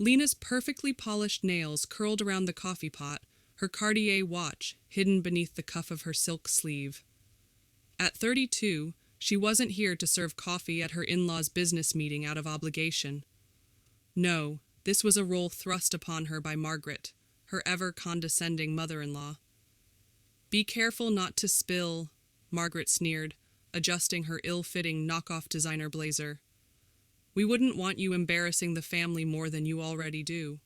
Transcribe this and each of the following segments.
Lena's perfectly polished nails curled around the coffee pot, her Cartier watch hidden beneath the cuff of her silk sleeve. At 32, she wasn't here to serve coffee at her in-laws' business meeting out of obligation. No, this was a role thrust upon her by Margaret, her ever-condescending mother-in-law. "Be careful not to spill," Margaret sneered, adjusting her ill-fitting knockoff designer blazer. "We wouldn't want you embarrassing the family more than you already do."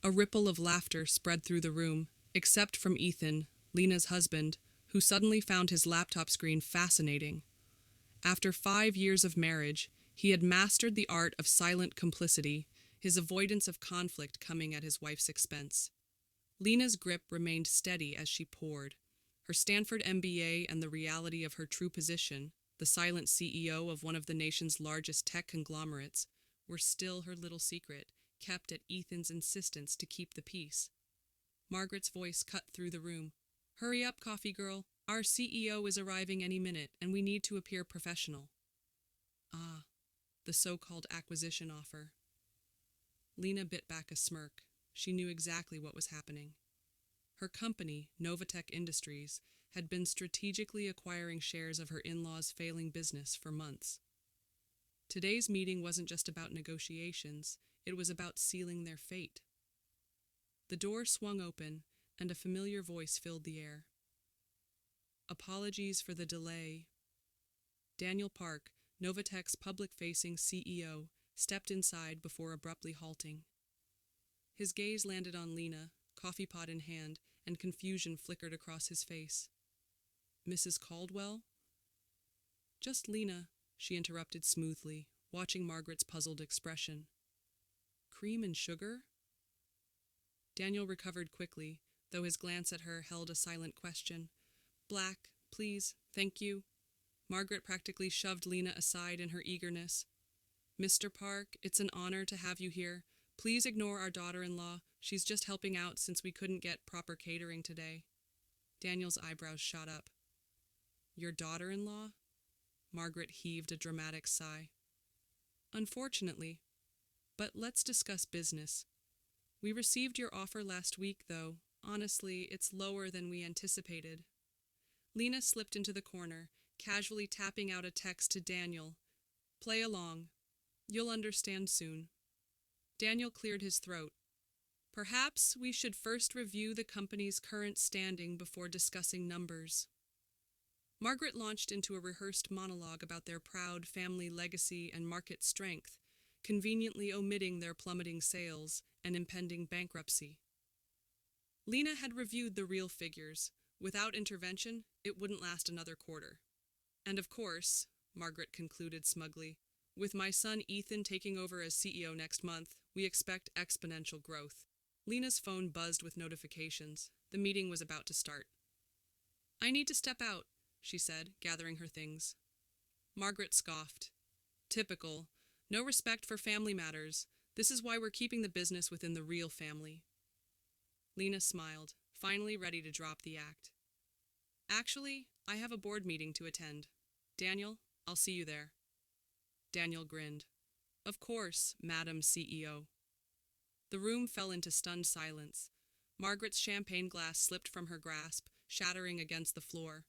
A ripple of laughter spread through the room, except from Ethan, Lena's husband, who suddenly found his laptop screen fascinating. After 5 years of marriage, he had mastered the art of silent complicity, his avoidance of conflict coming at his wife's expense. Lena's grip remained steady as she poured. Her Stanford MBA and the reality of her true position, the silent CEO of one of the nation's largest tech conglomerates, were still her little secret, kept at Ethan's insistence to keep the peace. Margaret's voice cut through the room. "Hurry up, coffee girl. Our CEO is arriving any minute, and we need to appear professional." Ah, the so-called acquisition offer. Lena bit back a smirk. She knew exactly what was happening. Her company, Novatech Industries, had been strategically acquiring shares of her in-laws' failing business for months. Today's meeting wasn't just about negotiations, it was about sealing their fate. The door swung open, and a familiar voice filled the air. "Apologies for the delay." Daniel Park, Novatech's public-facing CEO, stepped inside before abruptly halting. His gaze landed on Lena, coffee pot in hand, and confusion flickered across his face. "Mrs. Caldwell?" "Just Lena," she interrupted smoothly, watching Margaret's puzzled expression. "Cream and sugar?" Daniel recovered quickly, though his glance at her held a silent question. "Black, please, thank you." Margaret practically shoved Lena aside in her eagerness. "Mr. Park, it's an honor to have you here. Please ignore our daughter-in-law. She's just helping out since we couldn't get proper catering today." Daniel's eyebrows shot up. "Your daughter-in-law?" Margaret heaved a dramatic sigh. "Unfortunately. But let's discuss business. We received your offer last week, though. Honestly, it's lower than we anticipated." Lena slipped into the corner, casually tapping out a text to Daniel. "Play along. You'll understand soon." Daniel cleared his throat. "Perhaps we should first review the company's current standing before discussing numbers." Margaret launched into a rehearsed monologue about their proud family legacy and market strength, conveniently omitting their plummeting sales and impending bankruptcy. Lena had reviewed the real figures. Without intervention, it wouldn't last another quarter. "And of course," Margaret concluded smugly, "with my son Ethan taking over as CEO next month, we expect exponential growth." Lena's phone buzzed with notifications. The meeting was about to start. "I need to step out," she said, gathering her things. Margaret scoffed. "Typical. No respect for family matters. This is why we're keeping the business within the real family." Lena smiled, finally ready to drop the act. "Actually, I have a board meeting to attend. Daniel, I'll see you there." Daniel grinned. "Of course, Madam CEO." The room fell into stunned silence. Margaret's champagne glass slipped from her grasp, shattering against the floor.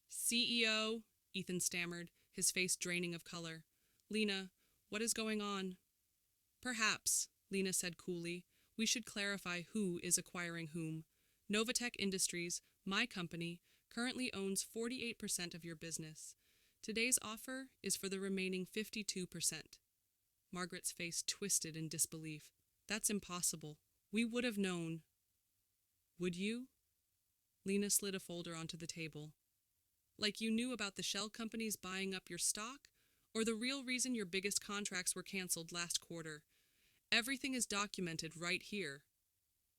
"CEO," Ethan stammered, his face draining of color. "Lena, what is going on?" "Perhaps," Lena said coolly, "we should clarify who is acquiring whom. Novatech Industries, my company, currently owns 48% of your business. Today's offer is for the remaining 52%. Margaret's face twisted in disbelief. "That's impossible. We would have known." "Would you?" Lena slid a folder onto the table. "Like you knew about the shell companies buying up your stock? Or the real reason your biggest contracts were canceled last quarter? Everything is documented right here."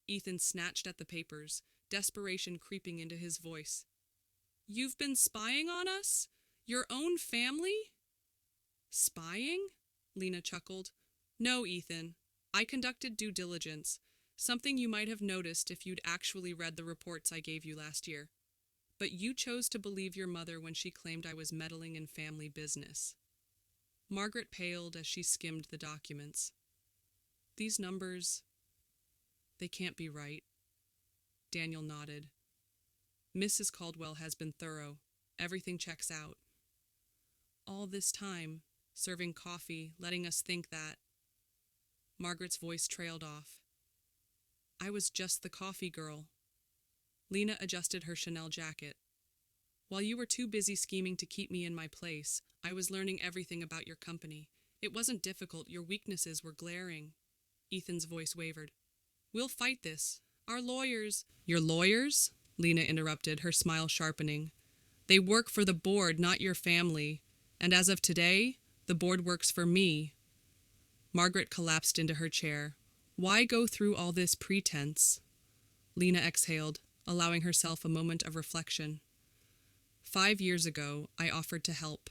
Ethan snatched at the papers, desperation creeping into his voice. "You've been spying on us? Your own family?" "Spying?" Lena chuckled. "No, Ethan. I conducted due diligence, something you might have noticed if you'd actually read the reports I gave you last year. But you chose to believe your mother when she claimed I was meddling in family business." Margaret paled as she skimmed the documents. These numbers, they can't be right. Daniel nodded. Mrs. Caldwell has been thorough. Everything checks out. All this time, serving coffee, letting us think that. Margaret's voice trailed off. I was just the coffee girl. Lena adjusted her Chanel jacket. While you were too busy scheming to keep me in my place, I was learning everything about your company. It wasn't difficult, your weaknesses were glaring. Ethan's voice wavered. We'll fight this. Our lawyers— Your lawyers? Lena interrupted, her smile sharpening. They work for the board, not your family. And as of today, the board works for me. Margaret collapsed into her chair. Why go through all this pretense? Lena exhaled, allowing herself a moment of reflection. 5 years ago, I offered to help.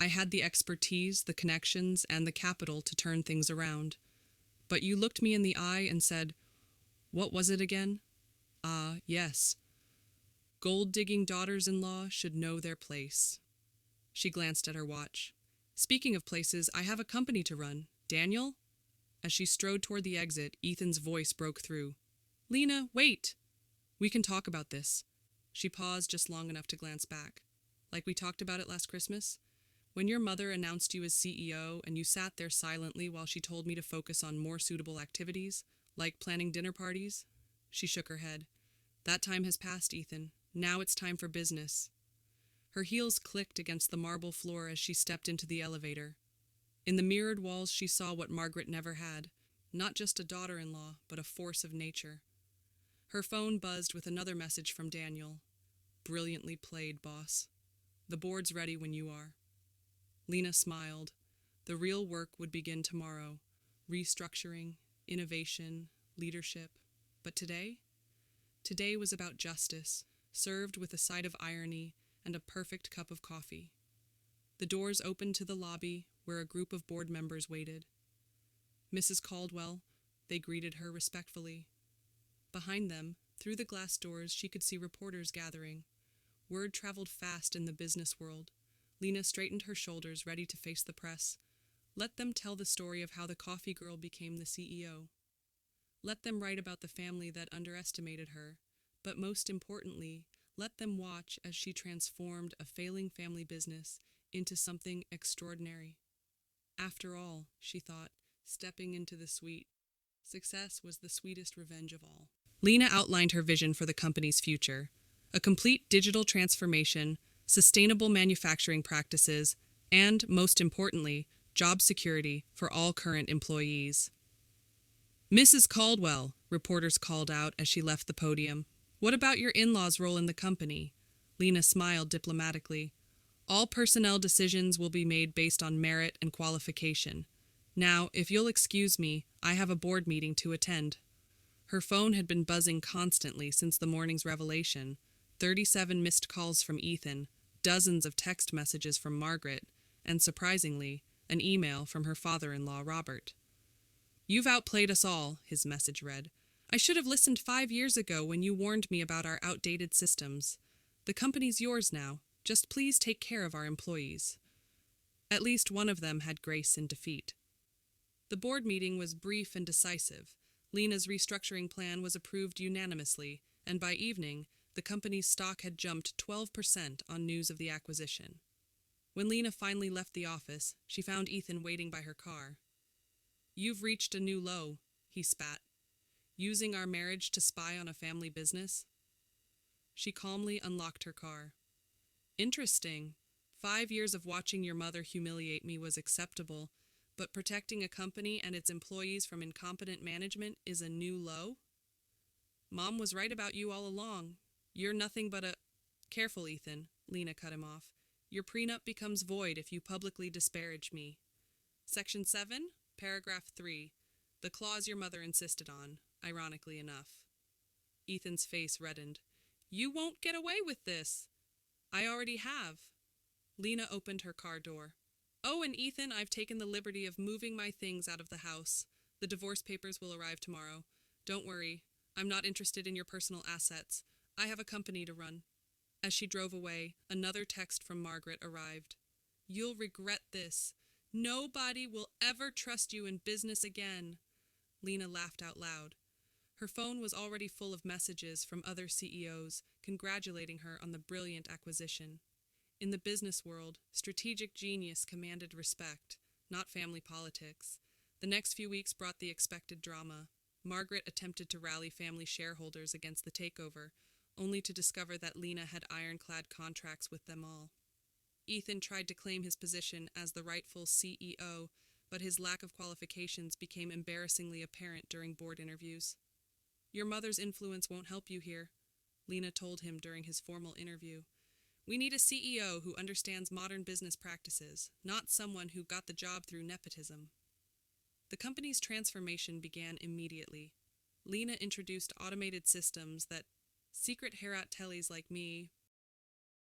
I had the expertise, the connections, and the capital to turn things around. But you looked me in the eye and said, what was it again? Yes. Gold-digging daughters-in-law should know their place. She glanced at her watch. Speaking of places, I have a company to run. Daniel? As she strode toward the exit, Ethan's voice broke through. Lena, wait! We can talk about this. She paused just long enough to glance back. Like we talked about it last Christmas? When your mother announced you as CEO and you sat there silently while she told me to focus on more suitable activities, like planning dinner parties? She shook her head. That time has passed, Ethan. Now it's time for business. Her heels clicked against the marble floor as she stepped into the elevator. In the mirrored walls she saw what Margaret never had, not just a daughter-in-law, but a force of nature. Her phone buzzed with another message from Daniel. Brilliantly played, boss. The board's ready when you are. Lena smiled. The real work would begin tomorrow. Restructuring, innovation, leadership. But today? Today was about justice, served with a side of irony and a perfect cup of coffee. The doors opened to the lobby, where a group of board members waited. Mrs. Caldwell, they greeted her respectfully. Behind them, through the glass doors, she could see reporters gathering. Word traveled fast in the business world. Lena straightened her shoulders, ready to face the press. Let them tell the story of how the coffee girl became the CEO. Let them write about the family that underestimated her, but most importantly, let them watch as she transformed a failing family business into something extraordinary. After all, she thought, stepping into the suite, success was the sweetest revenge of all. Lena outlined her vision for the company's future: a complete digital transformation, sustainable manufacturing practices, and, most importantly, job security for all current employees. Mrs. Caldwell, reporters called out as she left the podium. What about your in-laws' role in the company? Lena smiled diplomatically. All personnel decisions will be made based on merit and qualification. Now, if you'll excuse me, I have a board meeting to attend. Her phone had been buzzing constantly since the morning's revelation. 37 missed calls from Ethan, dozens of text messages from Margaret, and surprisingly, an email from her father-in-law, Robert. You've outplayed us all, his message read. I should have listened 5 years ago when you warned me about our outdated systems. The company's yours now. Just please take care of our employees. At least one of them had grace in defeat. The board meeting was brief and decisive. Lena's restructuring plan was approved unanimously, and by evening, the company's stock had jumped 12% on news of the acquisition. When Lena finally left the office, she found Ethan waiting by her car. You've reached a new low, he spat. Using our marriage to spy on a family business? She calmly unlocked her car. Interesting. 5 years of watching your mother humiliate me was acceptable, but protecting a company and its employees from incompetent management is a new low? Mom was right about you all along. You're nothing but a— Careful, Ethan, Lena cut him off. Your prenup becomes void if you publicly disparage me. Section 7, paragraph 3, the clause your mother insisted on, ironically enough. Ethan's face reddened. You won't get away with this. I already have. Lena opened her car door. Oh, and Ethan, I've taken the liberty of moving my things out of the house. The divorce papers will arrive tomorrow. Don't worry. I'm not interested in your personal assets. I have a company to run. As she drove away, another text from Margaret arrived. You'll regret this. Nobody will ever trust you in business again. Lena laughed out loud. Her phone was already full of messages from other CEOs congratulating her on the brilliant acquisition. In the business world, strategic genius commanded respect, not family politics. The next few weeks brought the expected drama. Margaret attempted to rally family shareholders against the takeover, only to discover that Lena had ironclad contracts with them all. Ethan tried to claim his position as the rightful CEO, but his lack of qualifications became embarrassingly apparent during board interviews. "Your mother's influence won't help you here," Lena told him during his formal interview. "We need a CEO who understands modern business practices, not someone who got the job through nepotism." The company's transformation began immediately. Lena introduced automated systems that secret Herat Teles like me